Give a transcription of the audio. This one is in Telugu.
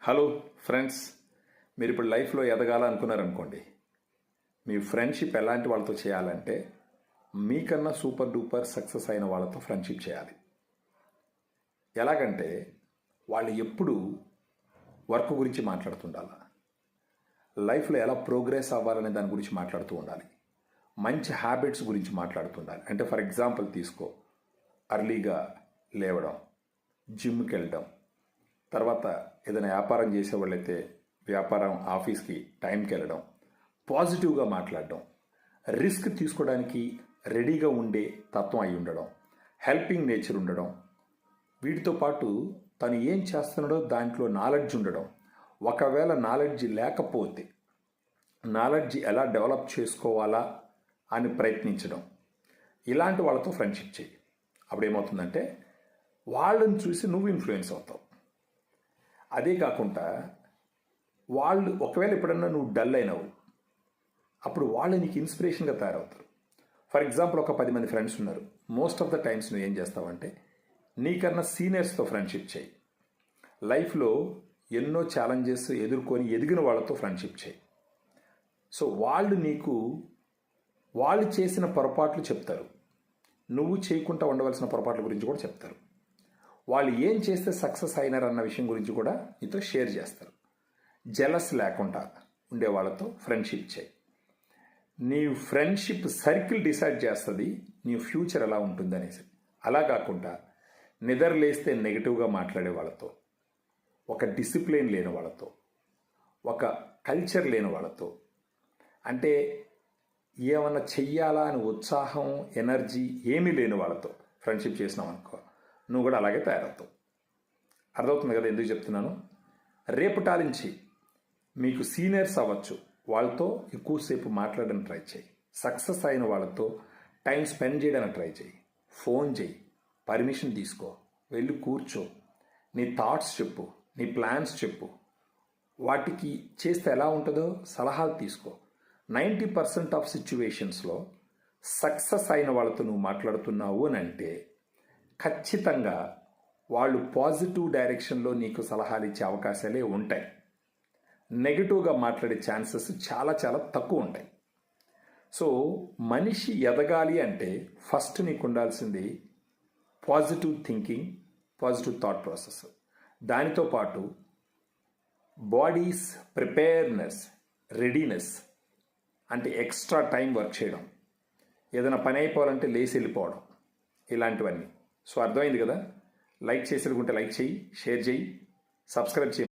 హలో ఫ్రెండ్స్, మీరు ఇప్పుడు లైఫ్లో ఎదగాలనుకున్నారనుకోండి, మీ ఫ్రెండ్షిప్ ఎలాంటి వాళ్ళతో చేయాలంటే మీకన్నా సూపర్ డూపర్ సక్సెస్ అయిన వాళ్ళతో ఫ్రెండ్షిప్ చేయాలి. ఎలాగంటే వాళ్ళు ఎప్పుడు వర్క్ గురించి మాట్లాడుతుండాలి, లైఫ్లో ఎలా ప్రోగ్రెస్ అవ్వాలనే దాని గురించి మాట్లాడుతూ ఉండాలి, మంచి హ్యాబిట్స్ గురించి మాట్లాడుతుండాలి. అంటే ఫర్ ఎగ్జాంపుల్ తీసుకో, అర్లీగా లేవడం, జిమ్కి వెళ్ళడం, తర్వాత ఏదైనా వ్యాపారం చేసేవాళ్ళైతే వ్యాపారం ఆఫీస్కి టైంకి వెళ్ళడం, పాజిటివ్గా మాట్లాడడం, రిస్క్ తీసుకోవడానికి రెడీగా ఉండే తత్వం అయి ఉండడం, హెల్పింగ్ నేచర్ ఉండడం, వీటితో పాటు తను ఏం చేస్తున్నాడో దాంట్లో నాలెడ్జ్ ఉండడం, ఒకవేళ నాలెడ్జ్ లేకపోతే నాలెడ్జ్ ఎలా డెవలప్ చేసుకోవాలా అని ప్రయత్నించడం, ఇలాంటి వాళ్ళతో ఫ్రెండ్షిప్ చేయి. అప్పుడు ఏమవుతుందంటే వాళ్ళని చూసి నువ్వు ఇన్ఫ్లుయెన్స్ అవుతావు. అదే కాకుండా వాళ్ళు ఒకవేళ ఎప్పుడన్నా నువ్వు డల్ అయినావు, అప్పుడు వాళ్ళు నీకు ఇన్స్పిరేషన్గా తయారవుతారు. ఫర్ ఎగ్జాంపుల్, ఒక 10 మంది ఫ్రెండ్స్ ఉన్నారు. మోస్ట్ ఆఫ్ ద టైమ్స్ నువ్వు ఏం చేస్తావంటే నీకన్నా సీనియర్స్తో ఫ్రెండ్షిప్ చేయి. లైఫ్లో ఎన్నో ఛాలెంజెస్ ఎదుర్కొని ఎదిగిన వాళ్ళతో ఫ్రెండ్షిప్ చేయి. సో వాళ్ళు చేసిన పొరపాట్లు చెప్తారు, నువ్వు చేయకుండా ఉండవలసిన పొరపాట్ల గురించి కూడా చెప్తారు. వాళ్ళు ఏం చేస్తే సక్సెస్ అయినారన్న విషయం గురించి కూడా నీతో షేర్ చేస్తారు. జెలస్ లేకుండా ఉండే వాళ్ళతో ఫ్రెండ్షిప్ చేయి. నీ ఫ్రెండ్షిప్ సర్కిల్ డిసైడ్ చేస్తుంది నీ ఫ్యూచర్ ఎలా ఉంటుంది అనేసి. అలా కాకుండా నిద్రలేస్తే నెగిటివ్గా మాట్లాడే వాళ్ళతో, ఒక డిసిప్లిన్ లేని వాళ్ళతో, ఒక కల్చర్ లేని వాళ్ళతో, అంటే ఏమన్నా చెయ్యాలా అని ఉత్సాహం ఎనర్జీ ఏమీ లేని వాళ్ళతో ఫ్రెండ్షిప్ చేసినావు అనుకో, నువ్వు కూడా అలాగే తయారవుతావు. అర్థమవుతుంది కదా ఎందుకు చెప్తున్నాను? రేపటాలించి మీకు సీనియర్స్ అవ్వచ్చు, వాళ్ళతో ఎక్కువసేపు మాట్లాడడానికి ట్రై చేయి. సక్సెస్ అయిన వాళ్ళతో టైం స్పెండ్ చేయడానికి ట్రై చేయి. ఫోన్ చేయి, పర్మిషన్ తీసుకో, వెళ్ళి కూర్చో, నీ థాట్స్ చెప్పు, నీ ప్లాన్స్ చెప్పు, వాటికి చేస్తే ఎలా ఉంటుందో సలహాలు తీసుకో. 90% ఆఫ్ సిచ్యువేషన్స్లో సక్సెస్ అయిన వాళ్ళతో నువ్వు మాట్లాడుతున్నావు అని అంటే ఖచ్చితంగా వాళ్ళు పాజిటివ్ డైరెక్షన్లో నీకు సలహాలు ఇచ్చే అవకాశాలే ఉంటాయి. నెగిటివ్గా మాట్లాడే ఛాన్సెస్ చాలా చాలా తక్కువ ఉంటాయి. సో మనిషి ఎదగాలి అంటే ఫస్ట్ నీకు ఉండాల్సింది positive thinking, positive thought process. దానితో పాటు బాడీస్ ప్రిపేర్నెస్, రెడీనెస్, అంటే ఎక్స్ట్రా టైం వర్క్ చేయడం, ఏదైనా పని అయిపోవాలంటే లేచి వెళ్ళిపోవడం, ఇలాంటివన్నీ. సో అర్థమైంది కదా? లైక్ చేసేది ఉంటే లైక్ చేయి, షేర్ చేయి, సబ్స్క్రైబ్ చేయి.